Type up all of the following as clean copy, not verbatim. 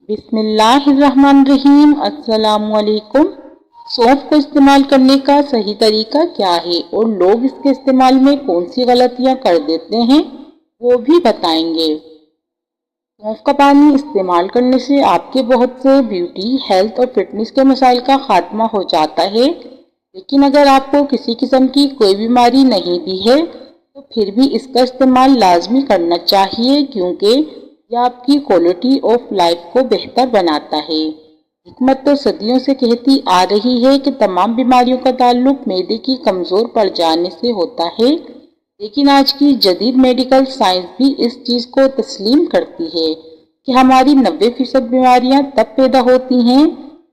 बिस्मिल्लाहिर्रहमानिर्रहीम। अस्सलाम वालेकुम। सौंफ को इस्तेमाल करने का सही तरीका क्या है और लोग इसके इस्तेमाल में कौन सी गलतियां कर देते हैं वो भी बताएंगे। सौंफ का पानी इस्तेमाल करने से आपके बहुत से ब्यूटी, हेल्थ और फिटनेस के मसाइल का खात्मा हो जाता है। लेकिन अगर आपको किसी किस्म की कोई बीमारी नहीं भी है तो फिर भी इसका इस्तेमाल लाजमी करना चाहिए, क्योंकि यह आपकी क्वालिटी ऑफ लाइफ को बेहतर बनाता है। हिकमत तो सदियों से कहती आ रही है कि तमाम बीमारियों का ताल्लुक मैदे की कमज़ोर पड़ जाने से होता है, लेकिन आज की जदीद मेडिकल साइंस भी इस चीज़ को तस्लीम करती है कि हमारी 90% बीमारियां तब पैदा होती हैं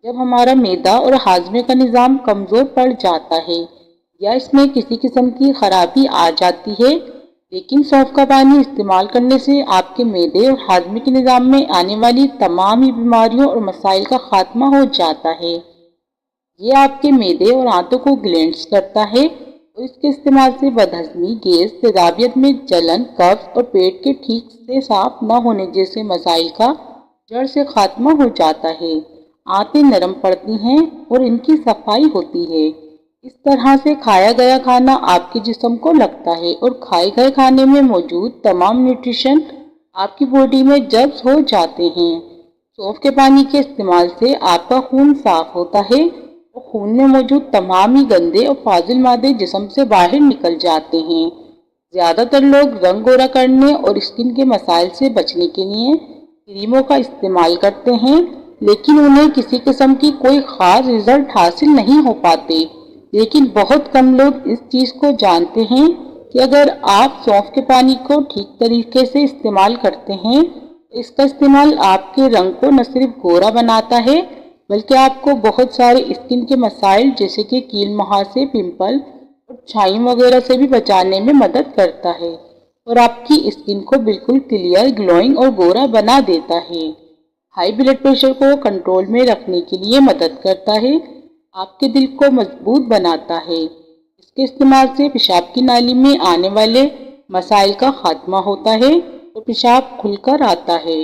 जब हमारा मैदा और हाजमे का निज़ाम कमज़ोर पड़ जाता है या इसमें किसी किस्म की खराबी आ जाती है। लेकिन सौंफ का पानी इस्तेमाल करने से आपके मैदे और हाजमे के निज़ाम में आने वाली तमाम ही बीमारियों और मसाइल का खात्मा हो जाता है। ये आपके मैदे और आंतों को ग्लेंस करता है और इसके इस्तेमाल से बदहजमी, गैस, तेजाबियत में जलन, कब्ज और पेट के ठीक से साफ न होने जैसे मसाइल का जड़ से खात्मा हो जाता है। आंतें नरम पड़ती हैं और इनकी सफाई होती है। इस तरह से खाया गया खाना आपके जिस्म को लगता है और खाए गए खाने में मौजूद तमाम न्यूट्रिशन आपकी बॉडी में जब्त हो जाते हैं। सौंफ के पानी के इस्तेमाल से आपका खून साफ होता है और खून में मौजूद तमाम ही गंदे और फाजिल मादे जिस्म से बाहर निकल जाते हैं। ज़्यादातर लोग रंग गोरा करने और स्किन के मसाइल से बचने के लिए क्रीमों का इस्तेमाल करते हैं, लेकिन उन्हें किसी किस्म की कोई ख़ास रिजल्ट हासिल नहीं हो पाते। लेकिन बहुत कम लोग इस चीज़ को जानते हैं कि अगर आप सौंफ के पानी को ठीक तरीके से इस्तेमाल करते हैं तो इसका इस्तेमाल आपके रंग को न सिर्फ गोरा बनाता है बल्कि आपको बहुत सारे स्किन के मसाइल जैसे कि कील मुहासे, पिंपल और छाई वगैरह से भी बचाने में मदद करता है और आपकी स्किन को बिल्कुल क्लियर, ग्लोइंग और गोरा बना देता है। हाई ब्लड प्रेशर को कंट्रोल में रखने के लिए मदद करता है, आपके दिल को मजबूत बनाता है। इसके इस्तेमाल से पेशाब की नाली में आने वाले मसाइल का खात्मा होता है और पेशाब खुलकर आता है।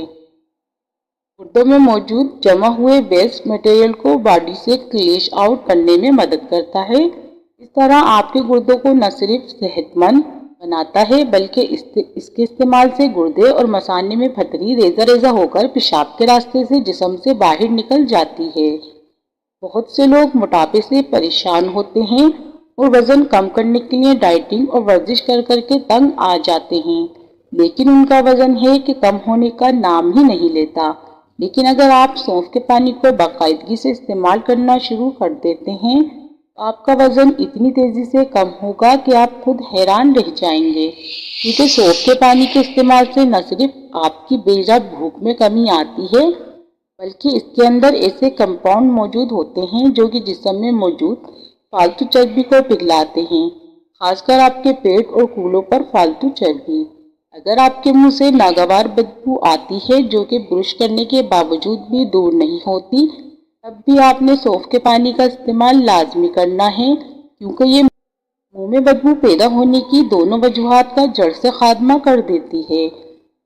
गुर्दों में मौजूद जमा हुए वेस्ट मटेरियल को बॉडी से क्लीश आउट करने में मदद करता है। इस तरह आपके गुर्दों को न सिर्फ सेहतमंद बनाता है बल्कि इसके इस्तेमाल से गुर्दे और मसाने में फतरी रेजा रेजा होकर पेशाब के रास्ते से जिस्म से बाहर निकल जाती है। बहुत से लोग मोटापे से परेशान होते हैं और वजन कम करने के लिए डाइटिंग और वर्जिश कर करके तंग आ जाते हैं, लेकिन उनका वजन है कि कम होने का नाम ही नहीं लेता। लेकिन अगर आप सौंफ के पानी को बाकायदगी से इस्तेमाल करना शुरू कर देते हैं तो आपका वजन इतनी तेजी से कम होगा कि आप खुद हैरान रह जाएंगे, क्योंकि सौंफ के पानी के इस्तेमाल से न सिर्फ आपकी बेजा भूख में कमी आती है बल्कि इसके अंदर ऐसे कंपाउंड मौजूद होते हैं जो कि जिस्म में मौजूद फालतू चर्बी को पिघलाते हैं, खासकर आपके पेट और कूल्हों पर फालतू चर्बी। अगर आपके मुंह से नागवार बदबू आती है जो कि ब्रश करने के बावजूद भी दूर नहीं होती, तब भी आपने सौंफ के पानी का इस्तेमाल लाजमी करना है, क्योंकि ये मुंह में बदबू पैदा होने की दोनों वजूहात का जड़ से खात्मा कर देती है।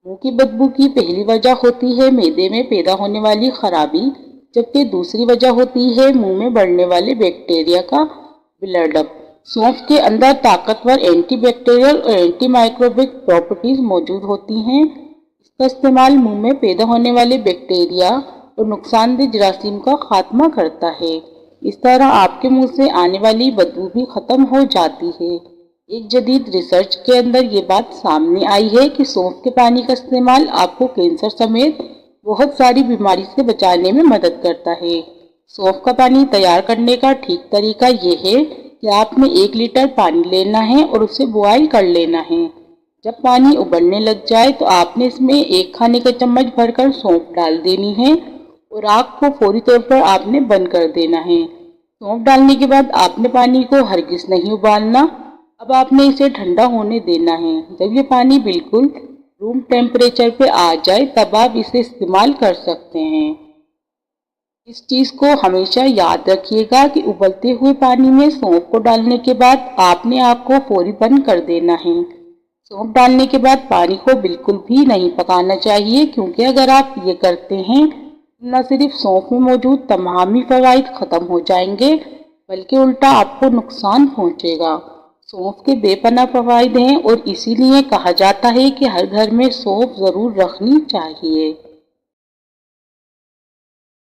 मुंह की बदबू की पहली वजह होती है मैदे में पैदा होने वाली खराबी, जबकि दूसरी वजह होती है मुंह में बढ़ने वाले बैक्टीरिया का बिल्डअप। सौंफ के अंदर ताकतवर एंटी बैक्टीरियल और एंटी माइक्रोबिक प्रॉपर्टीज मौजूद होती हैं। इसका इस्तेमाल मुंह में पैदा होने वाले बैक्टीरिया और नुकसानदेह जरासीम का खात्मा करता है। इस तरह आपके मुंह से आने वाली बदबू भी खत्म हो जाती है। एक जदीद रिसर्च के अंदर ये बात सामने आई है कि सौंफ के पानी का इस्तेमाल आपको कैंसर समेत बहुत सारी बीमारी से बचाने में मदद करता है। सौंफ का पानी तैयार करने का ठीक तरीका ये है कि आपने 1 लीटर पानी लेना है और उसे बॉयल कर लेना है। जब पानी उबलने लग जाए तो आपने इसमें 1 खाने का चम्मच भरकर सौंफ डाल देनी है और आग को फौरी तौर पर आपने बंद कर देना है। सौंफ डालने के बाद आपने पानी को हरगिज नहीं उबालना। अब आपने इसे ठंडा होने देना है। जब ये पानी बिल्कुल रूम टेम्परेचर पे आ जाए तब आप इसे इस्तेमाल कर सकते हैं। इस चीज़ को हमेशा याद रखिएगा कि उबलते हुए पानी में सौंफ को डालने के बाद आपने आग को फौरी बंद कर देना है। सौंफ डालने के बाद पानी को बिल्कुल भी नहीं पकाना चाहिए, क्योंकि अगर आप ये करते हैं نہ صرف سونف میں موجود تمامی فوائد ختم ہو جائیں گے بلکہ الٹا آپ کو نقصان پہنچے گا۔ سونف کے بے پناہ فوائد ہیں اور اسی لیے کہا جاتا ہے کہ ہر گھر میں سونف ضرور رکھنی چاہیے۔